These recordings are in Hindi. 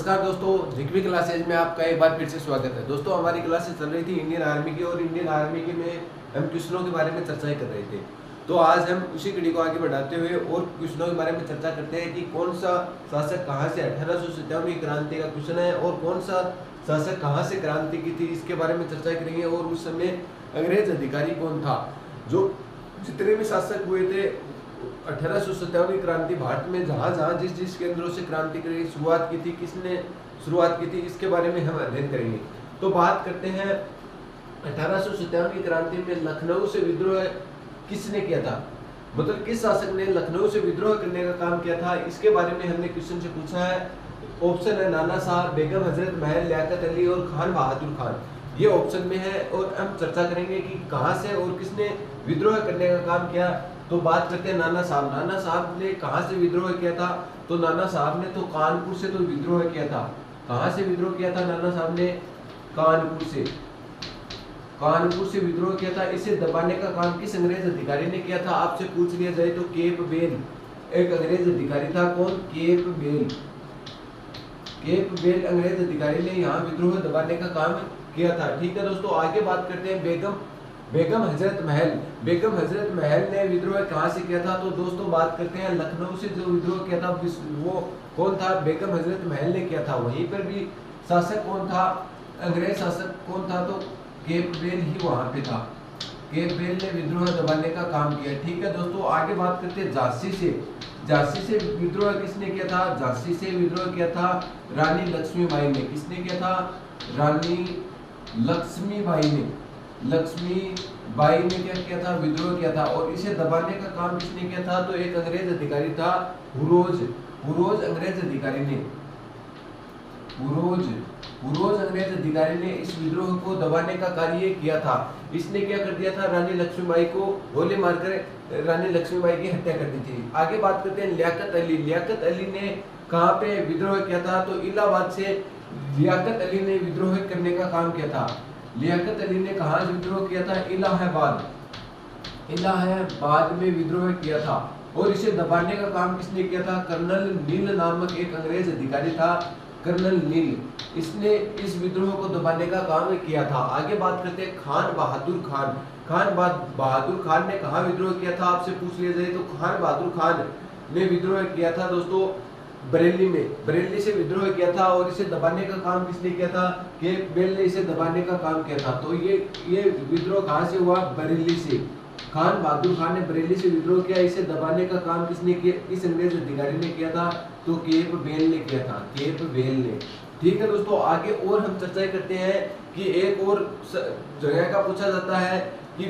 नमस्कार दोस्तों, जिक्वी क्लासेज में आपका एक बार फिर से स्वागत है। दोस्तों हमारी क्लासेस चल रही थी इंडियन आर्मी की और इंडियन आर्मी के में हम क्वेश्चनों के बारे में चर्चाएं कर रहे थे। तो आज हम उसी कड़ी को आगे बढ़ाते हुए और क्वेश्चनों के बारे में चर्चा करते हैं कि कौन सा शासक कहां से 1857 की क्रांति का क्वेश्चन है और कौन सा शासक कहां से क्रांति की थी, इसके बारे में चर्चा करेंगे। और उस समय अंग्रेज अधिकारी कौन था, जो जितने भी शासक हुए थे 1857 की क्रांति भारत में जहां जिस जिस केंद्रों से क्रांति की शुरुआत की थी, किसने शुरुआत की थी, इसके बारे में हम अध्ययन करेंगे। तो बात करते हैं 1857 की क्रांति में लखनऊ से विद्रोह किसने किया था, मतलब किस शासक ने लखनऊ से विद्रोह करने का काम किया था, इसके बारे में हमने क्वेश्चन से पूछा है। ऑप्शन है नाना साहब, बेगम हजरत महल, लियाकत अली और खान बहादुर खान, ये ऑप्शन में है। और हम चर्चा करेंगे कि कहां से और किसने विद्रोह करने का काम किया। तो बात करते हैं नाना साहब ने कहां से विद्रोह किया था। तो नाना साहब ने तो कानपुर से तो विद्रोह किया था। कहां से विद्रोह किया था नाना साहब ने? कानपुर से विद्रोह किया था। इसे दबाने का काम किस अंग्रेज अधिकारी ने किया था, आपसे पूछ लिया जाए तो केप बेल एक अंग्रेज अधिकारी था। कौन? केप बेल अंग्रेज अधिकारी ने यहाँ विद्रोह दबाने का काम किया था। ठीक है दोस्तों, आगे बात करते हैं बेगम हजरत महल ने विद्रोह कहां से किया था। तो दोस्तों बात करते हैं लखनऊ से जो विद्रोह किया था वो कौन था? बेगम हजरत महल ने किया था। वहीं पर भी शासक कौन था, अंग्रेज शासक कौन था? तो केप बेल ही वहां पे था। केप बेल ने विद्रोह दबाने का काम किया। ठीक है दोस्तों, आगे बात करते हैं झांसी से विद्रोह किसने किया था? झांसी से विद्रोह किया था रानी लक्ष्मीबाई ने। किसने किया था? रानी लक्ष्मीबाई ने क्या किया था? विद्रोह किया था। और इसे दबाने का काम किसने किया था? तो एक अंग्रेज अधिकारी था, हुरोज अंग्रेज अधिकारी ने इस विद्रोह को दबाने का कार्य किया था। इसने क्या कर दिया था? रानी लक्ष्मीबाई को गोली मारकर रानी लक्ष्मीबाई की हत्या कर दी थी। आगे बात करते हैं लियाकत अली ने कहां पे विद्रोह किया था? तो इलाहाबाद से लियाकत अली ने विद्रोह करने का काम किया था। लियाकत अली ने कहा विद्रोह किया था? इलाहाबाद में विद्रोह किया था। और इसे दबाने का काम किसने किया था? कर्नल नील नामक एक अंग्रेज अधिकारी था, कर्नल नील। इसने इस विद्रोह को दबाने का काम किया था। आगे बात करते हैं खान बहादुर खान ने कहा विद्रोह किया था, आपसे पूछ लिया जाए तो खान बहादुर खान ने विद्रोह किया था दोस्तों बरेली से विद्रोह किया था। और इसे दबाने का काम किसने किया था? केप बेल ने इसे दबाने का काम किया था। तो ये विद्रोह कहां से हुआ? बरेली से। खान बहादुर खान ने बरेली से विद्रोह किया। इसे दबाने का काम किसने किया? इस अंग्रेज अधिकारी ने किया था। तो केप बेल ने किया था, केप बेल ने। ठीक है दोस्तों, आगे और हम चर्चा करते हैं कि एक और जगह का पूछा जाता है कि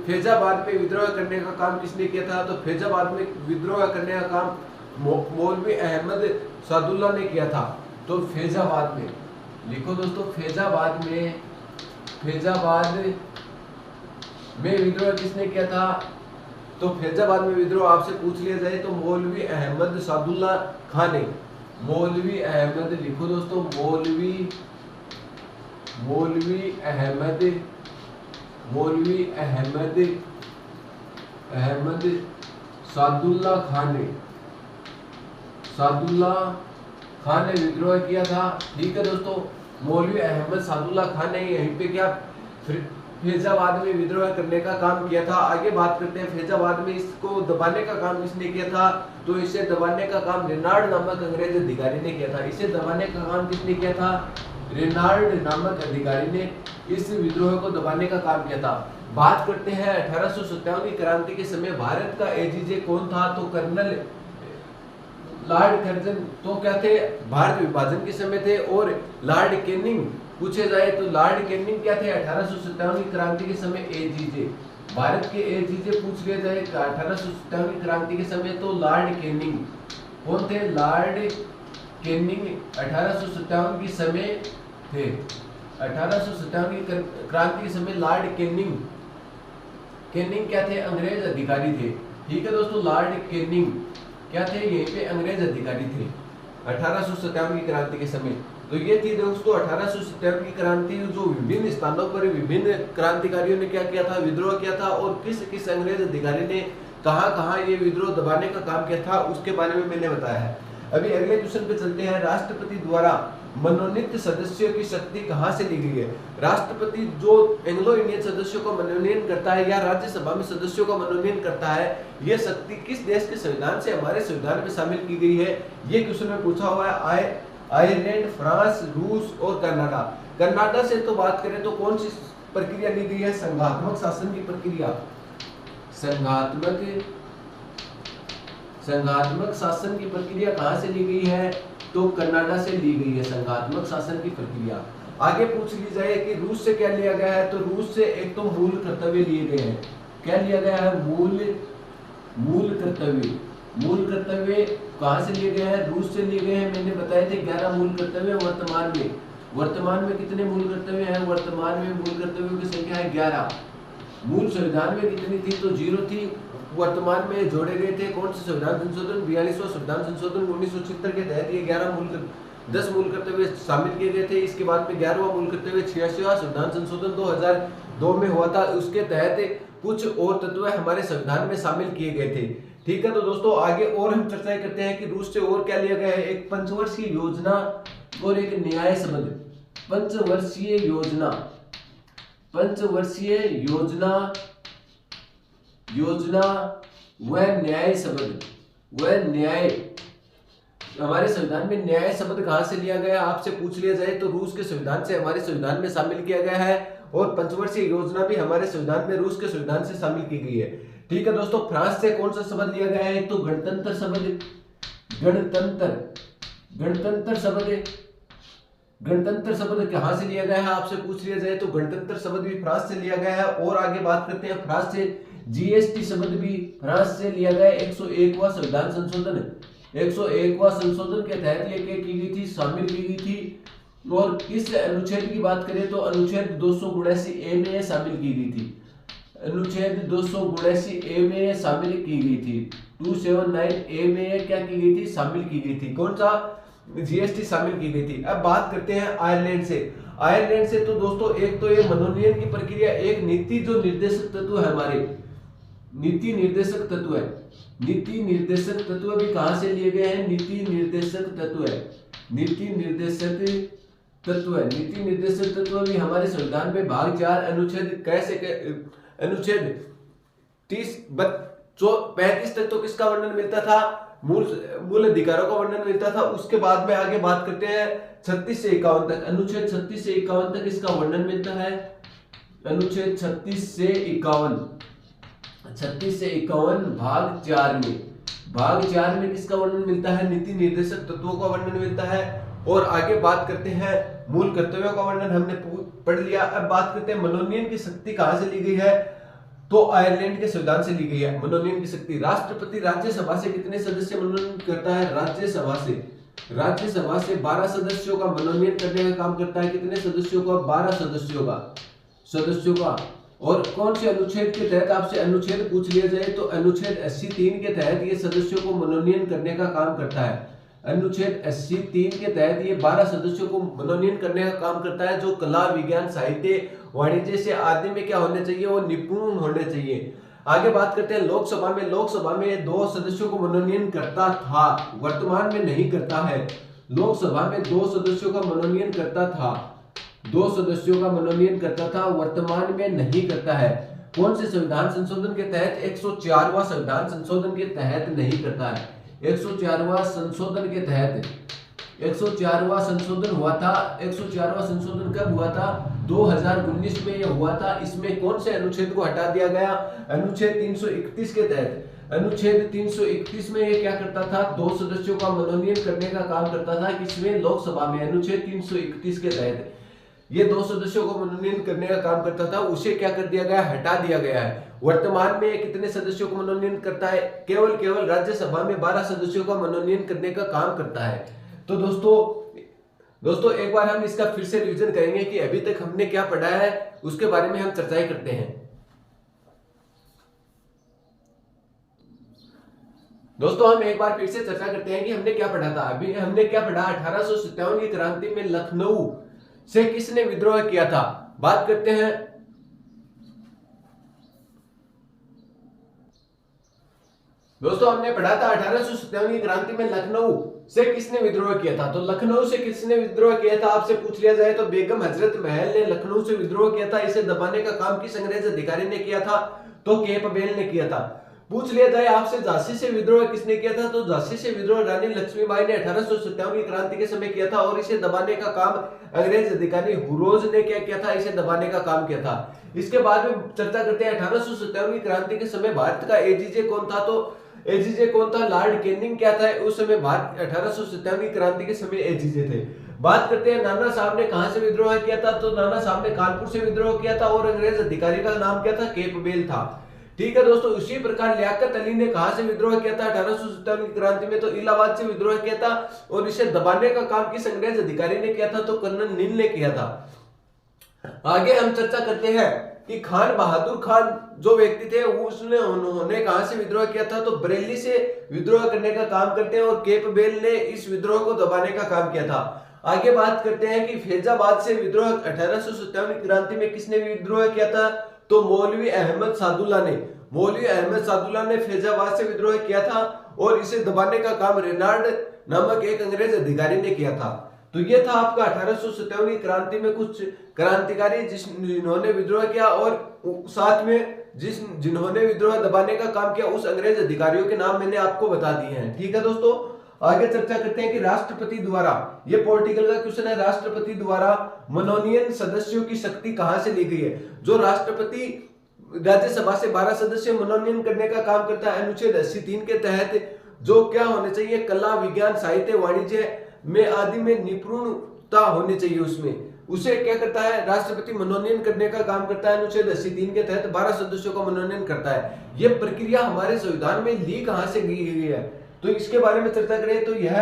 फैजाबाद पे विद्रोह करने का काम किसने किया था। तो फैजाबाद में विद्रोह करने का काम मौलवी अहमद सादुल्ला ने किया था। तो फैजाबाद में लिखो दोस्तों, फैजाबाद में विद्रोह किसने किया था? तो फैजाबाद में विद्रोह आपसे पूछ लिया जाए तो मौलवी अहमद सादुल्ला खान ने। मौलवी अहमद लिखो दोस्तों, मौलवी अहमद सादुल्ला खान ने विद्रोह किया था। ठीक है दोस्तों, मौलवी अहमद सादुल्ला खान ने यहीं पे क्या फैजाबाद में विद्रोह करने का काम किया था। आगे बात करते हैं फैजाबाद में इसको दबाने का काम किसने किया था? तो इसे दबाने का काम रेनाल्ड नामक अंग्रेज अधिकारी ने किया था। इसे दबाने का काम किसने किया था? रेनाल्ड नामक अधिकारी ने इस विद्रोह को दबाने का काम किया था। बात करते हैं 1857 की क्रांति के समय भारत का एजीजे कौन था? तो कर्नल लॉर्ड कर्जन तो क्या थे? भारत विभाजन के समय थे। और लॉर्ड कैनिंग पूछे जाए तो लॉर्ड कैनिंग क्या थे 1857 की क्रांति के समय? एजीजे, भारत के एजीजे पूछ लिया जाए 1857 की क्रांति के समय तो लॉर्ड कैनिंग। कौन थे? लॉर्ड कैनिंग 1857 के समय थे। 1857 की क्रांति के समय लॉर्ड कैनिंग क्या थे? अंग्रेज अधिकारी थे। ठीक है दोस्तों, लॉर्ड कैनिंग क्या थे? यहीं पे अंग्रेज अधिकारी थे 1857 की क्रांति के समय। तो ये थी दोस्तों 1857 की क्रांति, जो विभिन्न स्थानों पर विभिन्न क्रांतिकारियों ने क्या किया था? विद्रोह किया था। और किस अंग्रेज अधिकारी ने कहां ये विद्रोह दबाने का काम किया था, उसके बारे में मैंने बताया है। अभी अगले क्वेश्चन पे चलते हैं। राष्ट्रपति द्वारा मनोनीत सदस्यों की शक्ति कहां से ली गई है? राष्ट्रपति जो एंग्लो इंडियन सदस्यों को मनोनयन करता है या राज्यसभा में सदस्यों का मनोनयन करता है, यह शक्ति किस देश के संविधान से हमारे संविधान में शामिल की गई है? ये क्वेश्चन में पूछा हुआ है। आयरलैंड, फ्रांस, रूस और कनाडा। कनाडा से तो बात करें तो कौन सी प्रक्रिया ली गई है? संघात्मक शासन की प्रक्रिया। संघात्मक शासन की प्रक्रिया कहां से ली गई है? तो कनाडा से ली गई है संघात्मक शासन की प्रक्रिया। आगे पूछ ली जाए कि रूस से क्या लिया गया है, तो रूस से एक तो मूल कर्तव्य लिए गए हैं। क्या लिया गया है? मूल कर्तव्य। मूल कर्तव्य कहां से लिए गए हैं? रूस से लिए गए हैं। मैंने बताए थे 11 मूल कर्तव्य। वर्तमान में कितने मूल कर्तव्य हैं? वर्तमान में मूल कर्तव्यों की संख्या है 11। मूल संविधान में कितनी थी? तो 0 थी। वर्तमान में जोड़े गए थे कौन से संविधान संशोधन? 42वां संविधान संशोधन 1976 के तहत ये 10 मूल कर्तव्य शामिल किए गए थे। इसके बाद में 11वां मूल कर्तव्य 86वां संविधान संशोधन 2002 में हुआ था। उसके तहत कुछ और तत्व हमारे संविधान में शामिल किए गए थे। ठीक है, तो दोस्तों आगे और हम चर्चा करते हैं कि रूस से और क्या लिया गया है। एक पंचवर्षीय योजना और एक न्याय संबंध। पंचवर्षीय योजना व न्याय संबंध। हमारे संविधान में न्याय शब्द कहां से लिया गया? आपसे पूछ लिया जाए तो रूस के संविधान से हमारे संविधान में शामिल किया गया है। और पंचवर्षीय योजना भी हमारे संविधान में रूस के संविधान से शामिल की गई है। ठीक है दोस्तों, फ्रांस से कौन सा शब्द लिया गया है? तो गणतंत्र शब्द। गणतंत्र शब्द कहां से लिया गया है? आपसे पूछ लिया जाए तो गणतंत्र शब्द भी फ्रांस से लिया गया है। और आगे बात करते हैं फ्रांस से। जीएसटी शब्द भी फ्रांस से लिया गया है। 101वां संविधान संशोधन 101वां संशोधन के तहत ये क्या की गई थी? शामिल की गई थी। और किस अनुच्छेद की बात करें तो अनुच्छेद 279A में शामिल की गई थी। अनुच्छेद 279A में शामिल की गई थी। 279A में क्या की गई थी? शामिल की गई थी। कौन सा? जीएसटी शामिल की गई थी। अब बात करते हैं आयरलैंड से। आयरलैंड से तो दोस्तों एक तो ये मनोनयन की प्रक्रिया, एक नीति जो निर्देशक तत्व है हमारे, नीति निर्देशक तत्व है। नीति निर्देशक तत्व भी कहां से लिए गए हैं? नीति निर्देशक तत्व भी हमारे संविधान में भाग 4 अनुच्छेद 35 तक तो किसका वर्णन मिलता था? मूल अधिकारों का वर्णन मिलता था। उसके बाद में आगे बात करते हैं 36 से 51 तक। अनुच्छेद 36 से 51 तक इसका वर्णन मिलता है। अनुच्छेद 36 से 51 भाग 4 में किसका वर्णन मिलता है? नीति निर्देशक तत्वों का वर्णन मिलता है। और आगे बात करते हैं मूल कर्तव्यों का वर्णन हमने पढ़ लिया। अब बात करते हैं मनोनयन की शक्ति कहां से ली गई है? तो आयरलैंड के संविधान से ली गई है मनोनयन की शक्ति। राष्ट्रपति राज्यसभा से कितने सदस्य मनोनयन करता है? राज्यसभा से 12 सदस्यों का मनोनयन करने का काम करता है। कितने सदस्यों का? 12 सदस्यों का। और कौन से अनुच्छेद के तहत आपसे अनुच्छेद पूछ लिया जाए तो अनुच्छेद 83 के तहत ये सदस्यों को मनोनयन करने का काम करता है। अनुच्छेद 83 के तहत ये 12 सदस्यों को मनोनयन करने का काम करता है, जो कला, विज्ञान, साहित्य, वाणिज्य से आदि में क्या होने चाहिए? वो निपुण होने चाहिए। आगे बात करते हैं लोकसभा में 2 सदस्यों को मनोनयन करता था, वर्तमान में नहीं करता है। लोकसभा में 2 सदस्यों का मनोनयन करता था, 2 सदस्यों का मनोनयन करता था, वर्तमान में नहीं करता है। कौन से संविधान संशोधन के तहत? 104वां संविधान संशोधन के तहत नहीं करता है। 104वां संशोधन के तहत 104वां संशोधन हुआ था। 104वां संशोधन कब हुआ था? 2019 में यह हुआ था। इसमें कौन से अनुच्छेद को हटा दिया गया? अनुच्छेद 331 के तहत। अनुच्छेद 331 में यह क्या करता था? 2 सदस्यों का मनोनयन करने का काम करता था। किसमें? लोकसभा में। अनुच्छेद 331 के तहत ये 2 सदस्यों को मनोनयन करने का काम करता था, उसे क्या कर दिया गया? हटा दिया गया है। वर्तमान में कितने सदस्यों को मनोनयन करता है? केवल राज्यसभा में 12 सदस्यों का मनोनयन करने का काम करता है। तो दोस्तों एक बार हम इसका फिर से रिवीजन करेंगे कि अभी तक हमने क्या पढ़ा है, उसके बारे में हम चर्चाएं करते हैं। दोस्तों हम एक बार फिर से चर्चा करते हैं कि हमने क्या पढ़ा था। अभी हमने क्या पढ़ा? 1857 की क्रांति में लखनऊ से किसने विद्रोह किया था? बात करते हैं। दोस्तों हमने पढ़ा था 1857 की क्रांति में लखनऊ से किसने विद्रोह किया था? तो लखनऊ से किसने विद्रोह किया था आपसे पूछ लिया जाए तो बेगम हजरत महल ने लखनऊ से विद्रोह किया था। इसे दबाने का काम किस अंग्रेज अधिकारी ने किया था? तो कैंपबेल ने किया था। पूछ लिया जाए आपसे झांसी से विद्रोह किसने किया था? तो झांसी से विद्रोह रानी लक्ष्मीबाई ने 1857 की क्रांति के समय किया था और इसे दबाने का काम अंग्रेज अधिकारी हुरोज ने क्या किया था? इसे दबाने का काम किया था। इसके बाद में चर्चा करते हैं 1857 की क्रांति के समय भारत का एजीजे कौन था? तो एजीजे कौन था? लॉर्ड कैनिंग क्या था उस समय भारत 1857 की क्रांति के समय एजीजे थे। बात करते हैं नाना साहब ने कहां से विद्रोह किया था? तो नाना साहब ने कानपुर से विद्रोह किया था और अंग्रेज अधिकारी का नाम क्या था? कैंपबेल था। ठीक है दोस्तों, उसी प्रकार लियाकत अली ने कहां से विद्रोह किया था 1857 की क्रांति में? तो इलाहाबाद से विद्रोह किया था और इसे दबाने का काम किस अंग्रेज अधिकारी ने किया था? तो कर्नल नील ने किया था। आगे हम चर्चा करते हैं कि खान बहादुर खान जो व्यक्ति थे उन्होंने कहां से विद्रोह किया था? तो बरेली से विद्रोह करने का काम करते हैं और कैंपबेल ने इस विद्रोह को दबाने का काम किया था। आगे बात करते हैं कि फैजाबाद से विद्रोह 1857 की क्रांति में किसने विद्रोह किया था? तो मौलवी अहमद सादुल्ला ने। मौलवी अहमद सादुल्ला ने फैजाबाद से विद्रोह किया था और इसे दबाने का काम रेनाल्ड नामक एक अंग्रेज अधिकारी ने किया था। तो ये था आपका 1857 की क्रांति में कुछ क्रांतिकारी जिन्होंने विद्रोह किया और साथ में जिन्होंने विद्रोह दबाने का काम किया उस अंग्रेज अधिकारियों के नाम मैंने आपको बता दिए हैं। ठीक है दोस्तों, आगे चर्चा करते हैं कि राष्ट्रपति द्वारा, ये पॉलिटिकल का क्वेश्चन है, राष्ट्रपति द्वारा मनोनीयन सदस्यों की शक्ति कहां से ली गई है? जो राष्ट्रपति राज्यसभा से 12 सदस्य मनोनीयन करने का काम करता है अनुच्छेद 83 के तहत, जो क्या होने चाहिए? कला, विज्ञान, साहित्य, वाणिज्य में आदि में निपुणता होनी चाहिए उसमें, उसे क्या करता है? राष्ट्रपति मनोनयन करने का काम करता है। अनुच्छेद 83 के तहत 12 सदस्यों का मनोनयन करता है। यह प्रक्रिया हमारे संविधान में ली कहां से गई है? तो इसके बारे में चर्चा करें तो यह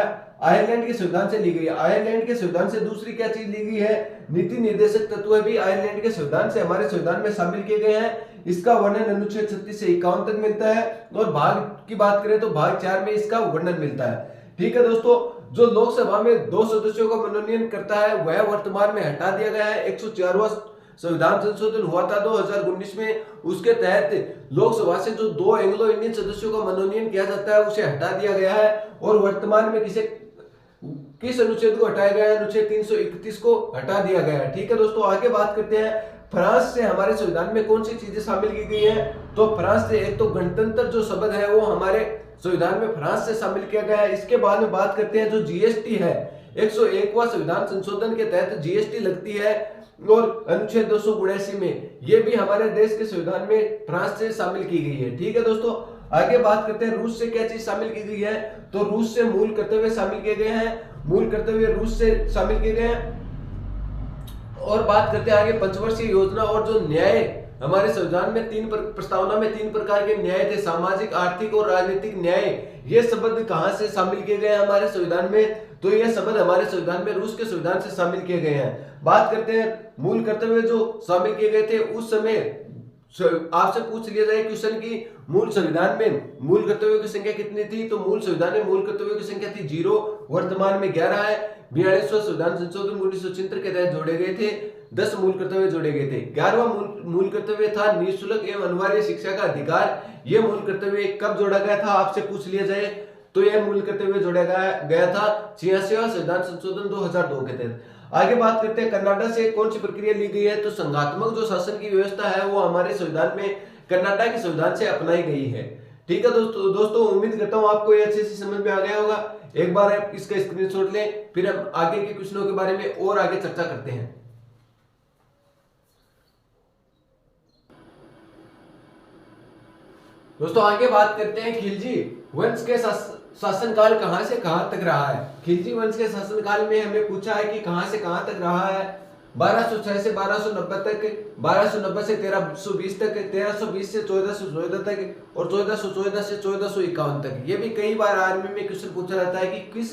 आयरलैंड के संविधान से ली गई है। आयरलैंड के संविधान से दूसरी क्या चीज ली गई है? नीति निर्देशक तत्व भी आयरलैंड के संविधान से हमारे संविधान में शामिल किए गए हैं। इसका वर्णन अनुच्छेद 36 से 51 तक मिलता है और भाग की बात करें तो भाग 4 में इसका वर्णन मिलता है। ठीक है दोस्तों, जो लोकसभा में 2 सदस्यों का मनोनयन करता है वह वर्तमान में हटा दिया गया है। 104वां संविधान संशोधन हुआ था 2019 में, उसके तहत लोकसभा से जो 2 एंग्लो इंडियन सदस्यों का मनोनयन किया जाता है उसे हटा दिया गया है और वर्तमान में किस अनुच्छेद को हटाया गया है? अनुच्छेद 331 को हटा दिया गया है। ठीक है दोस्तों, आगे बात करते हैं फ्रांस से हमारे संविधान में कौन सी चीजें शामिल की गई है? तो फ्रांस से एक तो गणतंत्र जो शब्द है वो हमारे संविधान में फ्रांस से शामिल किया गया है। इसके बाद में बात करते हैं जो जीएसटी है, 101वां संविधान संशोधन के तहत जीएसटी लगती है और अनुच्छेद 279 में ये भी हमारे देश के संविधान में फ्रांस से शामिल की गई है। ठीक है दोस्तों, आगे बात करते हैं रूस से क्या चीज शामिल की गई है? तो रूस से मूल कर्तव्य शामिल किए गए हैं। मूल कर्तव्य रूस से शामिल किए गए हैं। और बात करते हैं आगे पंचवर्षीय योजना और जो न्याय हमारे संविधान में प्रस्तावना में 3 प्रकार के न्याय थे, सामाजिक, आर्थिक और राजनीतिक न्याय। ये शब्द कहां से शामिल किए गए हैं हमारे संविधान में? तो ये शब्द हमारे संविधान में रूस के संविधान से शामिल किए गए हैं। बात करते हैं मूल कर्तव्य जो शामिल किए गए थे उस समय आपसे पूछ लिया जाए क्वेश्चन की मूल संविधान में मूल कर्तव्यों की संख्या कितनी थी? तो मूल संविधान में मूल कर्तव्यों की संख्या थी 0, वर्तमान में 11 है। 42वां संविधान संशोधन 1976 के तहत जोड़े गए थे, 10 मूल कर्तव्य जोड़े गए थे। 11वां मूल कर्तव्य था निःशुल्क एवं अनिवार्य शिक्षा का अधिकार। यह मूल कर्तव्य कब जोड़ा गया था आपसे पूछ लिया जाए तो यह मूल कर्तव्य जोड़ा गया था 86वां संविधान संशोधन 2002 के तहत। आगे बात करते हैं कनाडा से कौन सी प्रक्रिया ली गई है? तो संघात्मक जो शासन की व्यवस्था है वो हमारे संविधान में कनाडा के संविधान से अपनाई गई है। ठीक है दोस्तों उम्मीद करता हूं आपको ये अच्छे से समझ में आ गया होगा। एक बार आप इसका स्क्रीनशॉट लें, फिर हम आगे के क्वेश्चनों के बारे में और आगे चर्चा करते हैं। दोस्तों आगे बात करते हैं खिलजी वंश के शासनकाल कहां से कहां तक रहा है। खिलजी वंश के शासनकाल में हमें पूछा है कि कहां से कहां तक रहा है। 1206 से 1290 तक, 1290 से 1320 तक, 1320 से 1414 तक और 1414 से 1451 तक। ये भी कई बार आर्मी में क्वेश्चन पूछा जाता है कि किस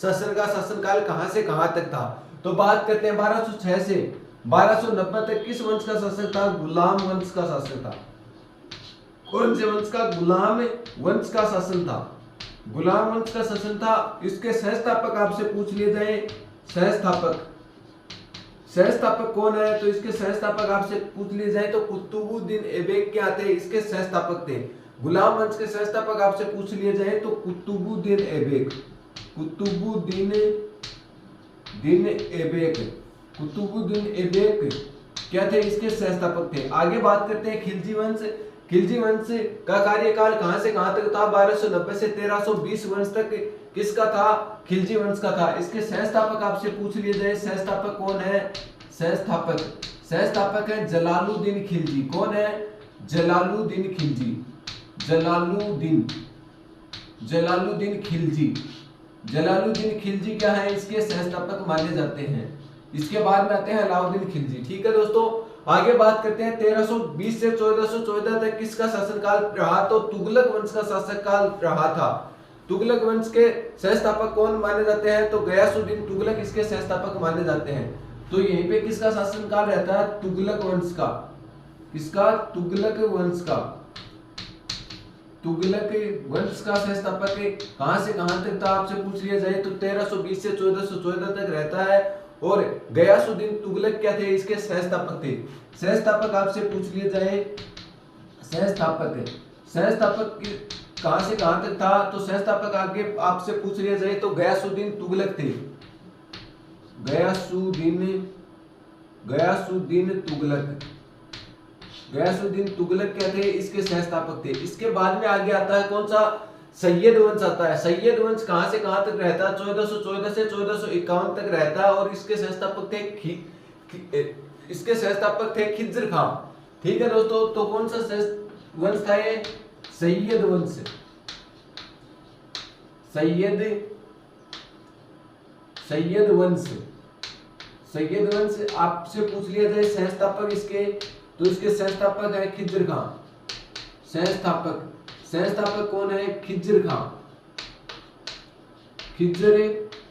शासन का शासनकाल कहां से कहां तक था। तो बात करते हैं 1206 से 1290 तक किस वंश का शासन था? गुलाम वंश का शासन था। कौन से वंश का? गुलाम वंश का शासन था। गुलाम वंश का शासन था। इसके सहस्थापक आपसे पूछ लिए जाए, सहस्थापक कौन है? तो इसके सहस्थापक आपसे पूछ लिए जाए तो कुतुबुद्दीन ऐबक क्या थे? इसके सहस्थापक थे। गुलाम वंश के सहस्थापक आपसे पूछ लिए जाए तो कुतुबुद्दीन ऐबक। कुतुबुद्दीन ऐबक, कुतुबुद्दीन ऐबक क्या थे, इसके संस्थापक थे। आगे बात करते हैं खिलजी वंश। खिलजी वंश का कार्यकाल कहां से कहां तक था, 1290 से 1320 वंश तक किसका था, खिलजी वंश का था। इसके संस्थापक आपसे पूछ लिए जाए, संस्थापक कौन है, संस्थापक है जलालुद्दीन खिलजी। कौन है, जलालुद्दीन खिलजी, जलालुद्दीन खिलजी। जलालुद्दीन खिलजी क्या है, इसके संस्थापक माने जाते हैं। इसके बाद में आते हैं अलाउद्दीन खिलजी। ठीक है दोस्तों, आगे बात करते हैं 1320 से 1414 तक किसका शासनकाल रहा, तो तुगलक वंश का शासनकाल रहा था। तुगलक वंश के संस्थापक कौन माने जाते हैं, तो गयासुद्दीन तुगलक इसके संस्थापक माने जाते हैं। तो यहीं पे किसका शासनकाल रहता है, तुगलक वंश का। किसका, तुगलक वंश का। तुगलक वंश का संस्थापक कहां से कहां तक था आपसे पूछ लिया जाए, तो 1320 से 1414 तक रहता है। और गयासुद्दीन तुगलक क्या थे, इसके संस्थापक थे। संस्थापक आपसे पूछ लिया जाए, संस्थापक कहां से कहां तक था, तो संस्थापक आगे आपसे पूछ लिया जाए तो गयासुद्दीन तुगलक थे। गयासुद्दीन तुगलक क्या थे, इसके संस्थापक थे। इसके बाद में आगे आता है कौन सा, सैयद वंश आता है। सैयद वंश कहां से कहां तक रहता है, 1414 से 1451 तक रहता है। और इसके संस्थापक थे खिज्र खां। ठीक है दोस्तों, तो कौन सा वंश था ये, सैयद वंश। सैयद वंश आपसे पूछ लिया जाए संस्थापक इसके, तो इसके संस्थापक है खिज्र खां। संस्थापक कौन है, खिज्र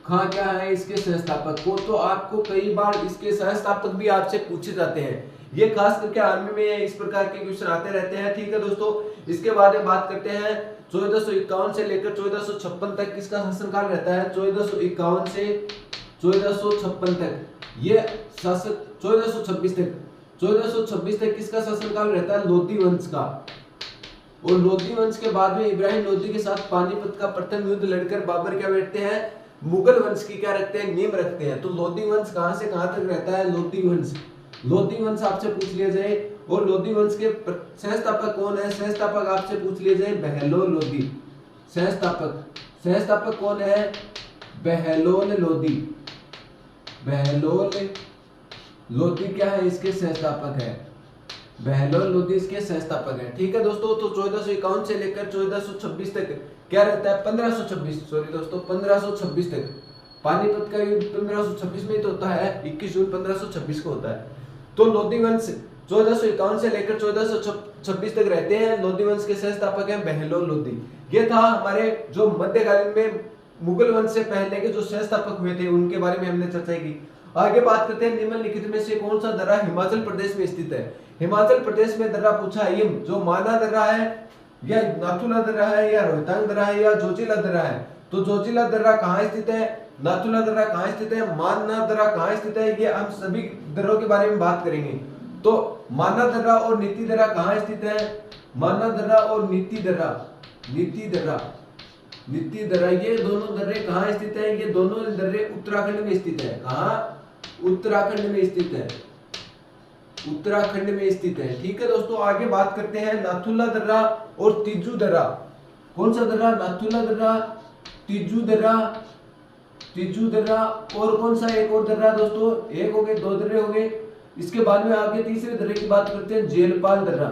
खां क्या है, इसके संस्थापक को। तो आपको कई बार इसके संस्थापक भी आपसे पूछे जाते हैं, ये खास करके आर्मी में इस प्रकार के क्वेश्चन आते रहते हैं। ठीक है दोस्तों, इसके बाद में बात करते हैं 1451 से लेकर 1456 तक किसका शासनकाल रहता है, 1451 से 1456 तक ये शासक, 1426 तक किसका शासनकाल रहता है, लोधी वंश का। और लोधी वंश के बाद में इब्राहिम लोधी के साथ पानीपत का प्रथम युद्ध लड़कर बाबर क्या बैठते हैं, मुगल वंश की क्या रखते हैं, नींव रखते हैं। तो लोधी वंश कहां से कहां तक रहता है, लोधी वंश आपसे पूछ लिया जाए। और लोधी वंश के संस्थापक कौन है, संस्थापक आपसे पूछ लिया जाए बहलोल लोधी। संस्थापक कौन है, बहलोल लोधी क्या है, इसके संस्थापक है। बहलोल लोधी इसके संस्थापक है। ठीक है दोस्तों, तो 1451 से लेकर 1426 तक क्या रहता है, 1526 तक। पानीपत का युद्ध 1526 में तो होता है, 21 जून 1526 को होता है। तो लोधी वंश 1451 से लेकर 1426 तक रहते हैं। लोधी वंश के संस्थापक हैं बहलोल लोधी। ये था हमारे जो मध्यकालीन में मुगल वंश से पहले के जो संस्थापक हुए थे उनके बारे में हमने चर्चा की। आगे बात करते हैं निम्नलिखित में से कौन सा दर्रा हिमाचल प्रदेश में स्थित है। हिमाचल प्रदेश में दर्रा पूछा है, ये जो माना दर्रा है या नाथुला दर्रा है या रोहतांग दर्रा है या जोजिला दर्रा है। तो जोजिला दर्रा कहाँ स्थित है, नाथुला दर्रा कहाँ स्थित है, माना दर्रा कहाँ स्थित है, ये हम सभी दर्रों के बारे में बात करेंगे। तो माना दर्रा और नीति दर्रा कहाँ स्थित है, माना दर्रा और नीति दर्रा ये दोनों दर्रे कहाँ स्थित है, ये दोनों दर्रे उत्तराखंड में स्थित है। कहाँ, उत्तराखंड में स्थित है। ठीक है दोस्तों, आगे बात करते हैं नाथुला दर्रा और तिजू दर्रा। कौन सा दर्रा, नाथुला दर्रा, तिजू दर्रा और कौन सा एक और दर्रा दोस्तों, एक हो गए, दो दर्रे हो गए। इसके बाद में आगे तीसरे दर्रे की बात करते हैं जेलपाल दर्रा।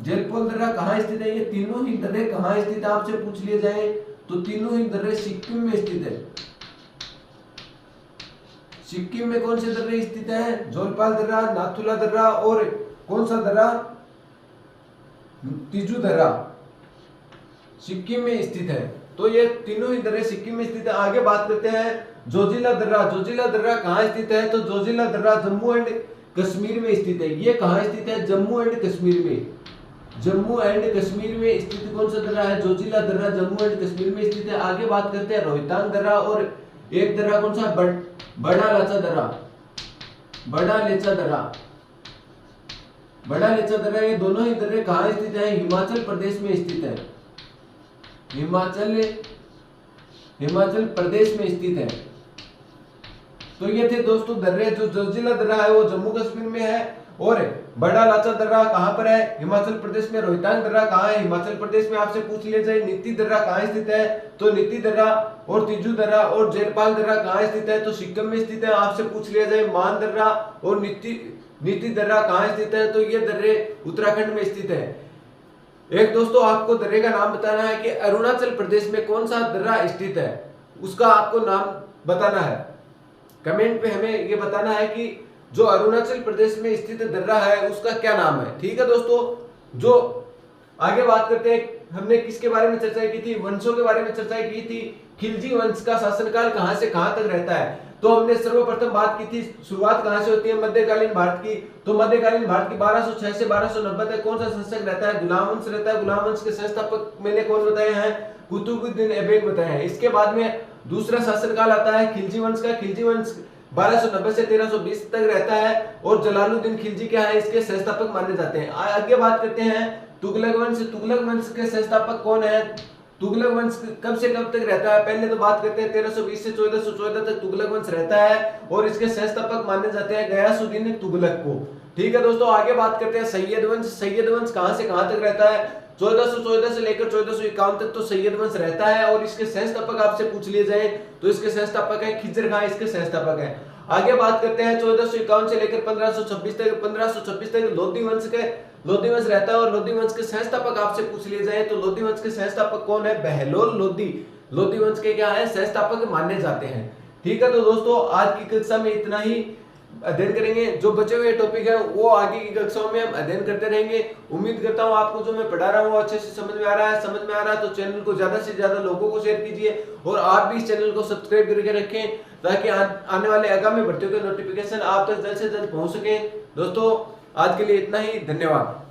जेलपोल दर्रा कहाँ स्थित है, ये तीनों ही दर्रे कहाँ स्थित है आपसे पूछ लिए जाए तो तीनों ही दर्रे सिक्किम में स्थित है। सिक्किम में कौन से दर्रे स्थित है, जोलपाल दर्रा, नाथुला दर्रा और कौन सा दर्रा, तिजू दर्रा सिक्किम में स्थित है। तो ये तीनों ही दर्रे सिक्किम में स्थित है। आगे बात करते हैं जोजिला दर्रा कहाँ स्थित है, तो जोजिला दर्रा जम्मू एंड कश्मीर में स्थित है। ये कहाँ स्थित है, जम्मू एंड कश्मीर में स्थित कौन सा दर्रा है, जोजिला दर्रा जम्मू एंड कश्मीर में स्थित है। आगे बात करते हैं रोहतांग दर्रा और एक दर्रा कौन सा, बड़ा लेचा दर्रा। बड़ा लेचा दर्रा, ये दोनों ही दर्रे कहाँ स्थित है? हिमाचल प्रदेश में स्थित है। हिमाचल प्रदेश में स्थित है। तो ये थे दोस्तों दर्रे। जो जर्जिला दर्रा है वो जम्मू कश्मीर में है, और बड़ा लाचा दर्रा कहाँ पर है? हिमाचल प्रदेश में। रोहतांग दर्रा कहाँ है? हिमाचल प्रदेश में। आपसे पूछ लिया जाए नीति दर्रा कहाँ स्थित है, तो नीति दर्रा और तिजू दर्रा और जेरपाल दर्रा कहाँ स्थित है? तो सिक्किम में स्थित है। आपसे पूछ लिया जाए मान दर्रा और नीति दर्रा कहाँ स्थित है, तो ये दर्रे उत्तराखंड में स्थित है। एक दोस्तों आपको दर्रे का नाम बताना है कि अरुणाचल प्रदेश में कौन सा दर्रा स्थित है, उसका आपको नाम बताना है। कमेंट पे हमें ये बताना है कि जो अरुणाचल प्रदेश में स्थित दर्रा है उसका क्या नाम है। ठीक है दोस्तों, जो आगे बात करते हैं, हमने किसके बारे में चर्चा की थी? वंशों के बारे में चर्चा की थी। खिलजी वंश का शासनकाल कहां से कहां तक रहता है? तो हमने सर्वप्रथम बात की थी, शुरुआत कहां से होती है? मध्यकालीन भारत की। तो मध्यकालीन भारत की 1206 से 1290 तक कौन सा शासक रहता है? गुलाम वंश रहता है। गुलाम वंश के संस्थापक मैंने कौन बताए हैं? कुतुबुद्दीन ऐबक बताए हैं। इसके बाद में दूसरा शासनकाल आता है खिलजी वंश का। खिलजी वंश 1290 से 1320 तक रहता है, और जलालुद्दीन खिलजी क्या है? इसके संस्थापक माने जाते हैं। आगे बात करते हैं तुगलक वंश। तुगलक वंश के संस्थापक कौन है? तुगलक वंश कब से कब तक रहता है? पहले तो बात करते हैं 1320 से 1414 तक तुगलक वंश रहता है, और इसके संस्थापक माने जाते हैं गयासुद्दीन तुगलक को। ठीक है दोस्तों, आगे बात करते हैं सैयद वंश। सैयद वंश कहां से कहां तक रहता है? 1414 से लेकर 1451 तक तो सैयद वंश रहता है, और इसके संस्थापक आपसे पूछ लिए जाए तो इसके संस्थापक है खिजर खां, इसके संस्थापक है। आगे बात करते हैं 1451 से लेकर 1526 तक। 1526 तक लोधी वंश रहता है, और लोधी वंश के संस्थापक आपसे पूछ लिए जाए तो लोधी वंश के संस्थापक कौन है? बहलोल लोधी। लोधी वंश के क्या है? संस्थापक माने जाते हैं। ठीक है, तो दोस्तों आज की कक्षा में इतना ही अध्ययन करेंगे। जो बचे हुए टॉपिक है वो आगे की कक्षाओं में हम अध्ययन करते रहेंगे। उम्मीद करता हूँ आपको जो मैं पढ़ा रहा हूँ वो अच्छे से समझ में आ रहा है। तो चैनल को ज्यादा से ज्यादा लोगों को शेयर कीजिए, और आप भी इस चैनल को सब्सक्राइब करके रखें, ताकि आने वाले आगामी भर्तियों के नोटिफिकेशन आप तक जल्द से जल्द पहुंच सके। दोस्तों आज के लिए इतना ही, धन्यवाद।